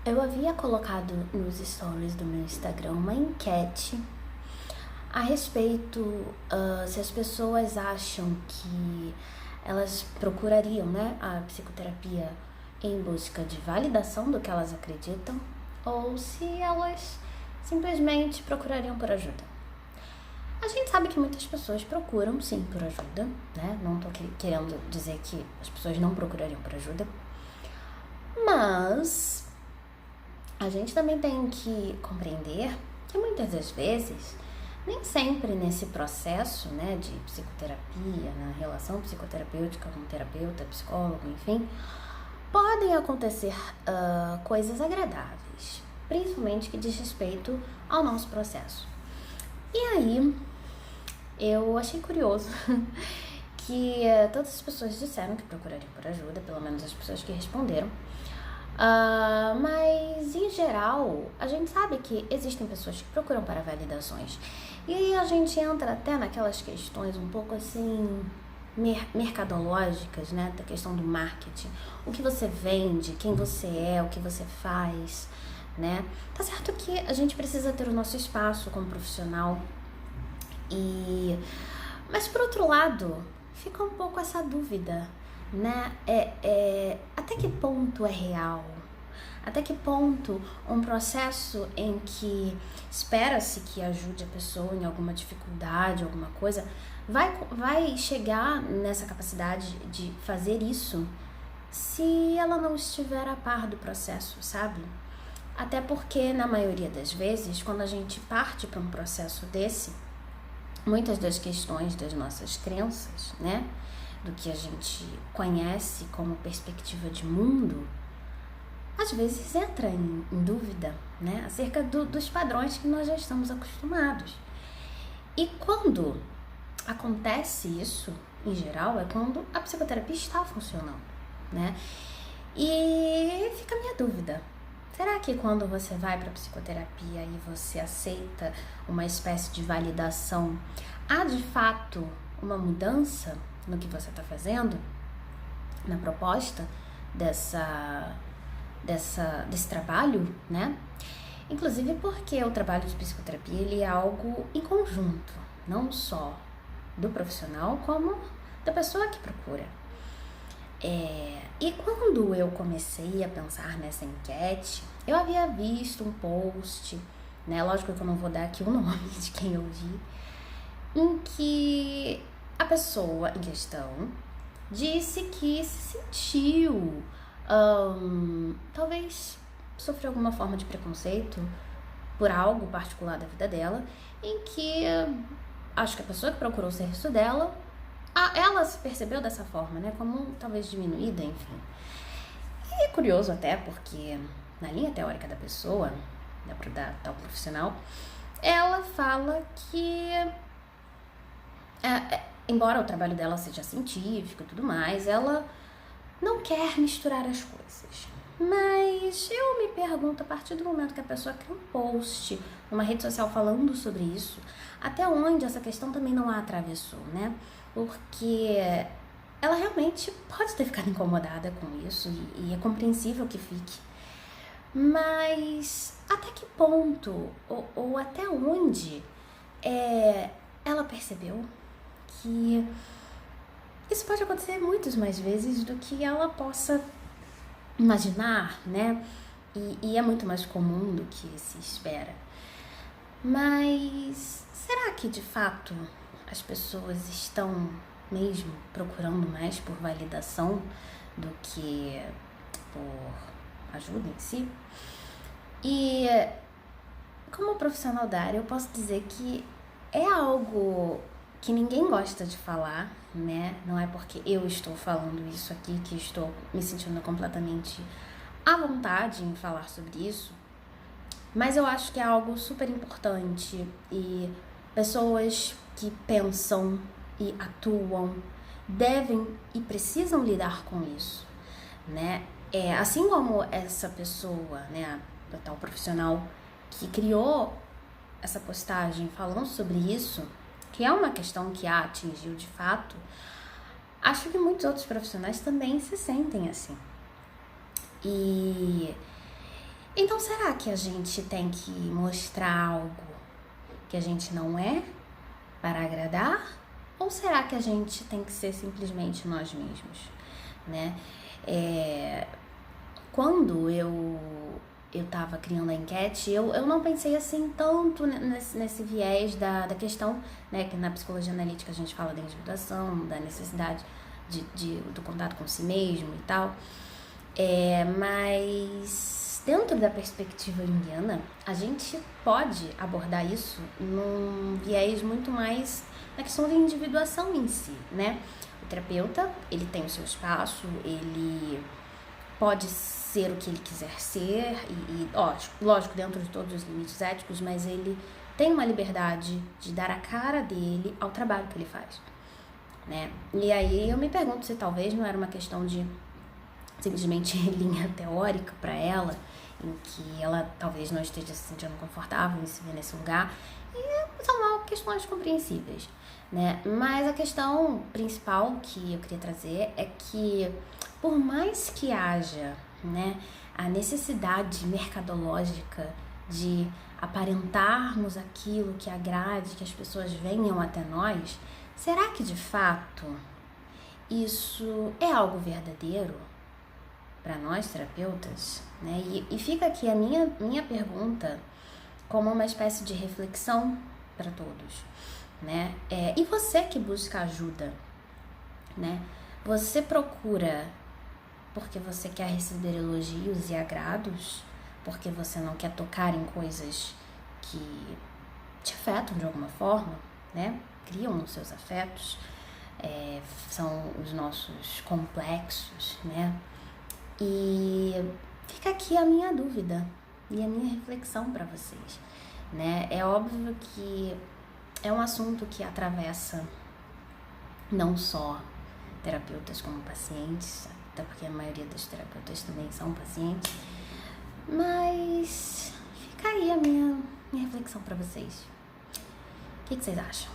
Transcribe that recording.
Eu havia colocado nos stories do meu Instagram uma enquete a respeito se as pessoas acham que elas procurariam, né, a psicoterapia em busca de validação do que elas acreditam ou se elas simplesmente procurariam por ajuda. A gente sabe que muitas pessoas procuram sim por ajuda, né? Não tô querendo dizer que as pessoas não procurariam por ajuda, mas a gente também tem que compreender que muitas das vezes, nem sempre nesse processo, né, de psicoterapia, na relação psicoterapêutica com terapeuta, psicólogo, enfim, podem acontecer coisas agradáveis, principalmente que diz respeito ao nosso processo. E aí, eu achei curioso que todas as pessoas disseram que procurariam por ajuda, pelo menos as pessoas que responderam. Mas, em geral, a gente sabe que existem pessoas que procuram para validações. E aí a gente entra até naquelas questões um pouco assim, mercadológicas, né? Da questão do marketing. O que você vende, quem você é, o que você faz, né? Tá certo que a gente precisa ter o nosso espaço como profissional. Mas, por outro lado, fica um pouco essa dúvida, né? Até que ponto é real? Até que ponto um processo em que espera-se que ajude a pessoa em alguma dificuldade, alguma coisa, vai chegar nessa capacidade de fazer isso se ela não estiver a par do processo, sabe? Até porque, na maioria das vezes, quando a gente parte para um processo desse, muitas das questões das nossas crenças, né, do que a gente conhece como perspectiva de mundo, às vezes entra em dúvida, né, acerca dos padrões que nós já estamos acostumados. E quando acontece isso, em geral, é quando a psicoterapia está funcionando, né? E fica a minha dúvida. Será que quando você vai para a psicoterapia e você aceita uma espécie de validação, há de fato uma mudança no que você está fazendo, na proposta desse trabalho, né? Inclusive porque o trabalho de psicoterapia ele é algo em conjunto, não só do profissional como da pessoa que procura. E quando eu comecei a pensar nessa enquete, eu havia visto um post, né? Lógico que eu não vou dar aqui o nome de quem eu vi, em que a pessoa em questão disse que se sentiu, talvez sofreu alguma forma de preconceito por algo particular da vida dela, em que acho que a pessoa que procurou o serviço dela, ela se percebeu dessa forma, né, como talvez diminuída, enfim. E é curioso até porque na linha teórica da pessoa, da tal profissional, ela fala que embora o trabalho dela seja científico e tudo mais, ela não quer misturar as coisas. Mas eu me pergunto, a partir do momento que a pessoa cria um post numa rede social falando sobre isso, até onde essa questão também não a atravessou, né? Porque ela realmente pode ter ficado incomodada com isso e é compreensível que fique. Mas até que ponto ou até onde ela percebeu que isso pode acontecer muitas mais vezes do que ela possa imaginar, né? E é muito mais comum do que se espera. Mas será que de fato as pessoas estão mesmo procurando mais por validação do que por ajuda em si? E como profissional da área, eu posso dizer que é algo que ninguém gosta de falar, né? Não é porque eu estou falando isso aqui que estou me sentindo completamente à vontade em falar sobre isso, mas eu acho que é algo super importante e pessoas que pensam e atuam devem e precisam lidar com isso, né? Assim como essa pessoa, né, a tal profissional que criou essa postagem falando sobre isso, que é uma questão que a atingiu de fato, acho que muitos outros profissionais também se sentem assim. E Então, será que a gente tem que mostrar algo que a gente não é para agradar? Ou será que a gente tem que ser simplesmente nós mesmos, né? Quando eu tava criando a enquete, eu não pensei assim tanto nesse viés da questão, né, que na psicologia analítica a gente fala da individuação, da necessidade do contato com si mesmo e tal. Mas dentro da perspectiva junguiana, a gente pode abordar isso num viés muito mais na questão da individuação em si, né? O terapeuta, ele tem o seu espaço, ele pode ser o que ele quiser ser, e lógico, dentro de todos os limites éticos, mas ele tem uma liberdade de dar a cara dele ao trabalho que ele faz, né? E aí eu me pergunto se talvez não era uma questão de simplesmente linha teórica para ela, em que ela talvez não esteja se sentindo confortável em se ver nesse lugar, e são questões compreensíveis, né? Mas a questão principal que eu queria trazer é que, por mais que haja, né, a necessidade mercadológica de aparentarmos aquilo que agrade, que as pessoas venham até nós, será que de fato isso é algo verdadeiro para nós terapeutas, né? E fica aqui a minha pergunta como uma espécie de reflexão para todos, né? E você que busca ajuda, né? Você procura porque você quer receber elogios e agrados, porque você não quer tocar em coisas que te afetam de alguma forma, né? Criam os seus afetos, são os nossos complexos, né? E fica aqui a minha dúvida e a minha reflexão para vocês, né? É óbvio que é um assunto que atravessa não só terapeutas como pacientes, até porque a maioria dos terapeutas também são pacientes, mas fica aí a minha reflexão para vocês. O que vocês acham?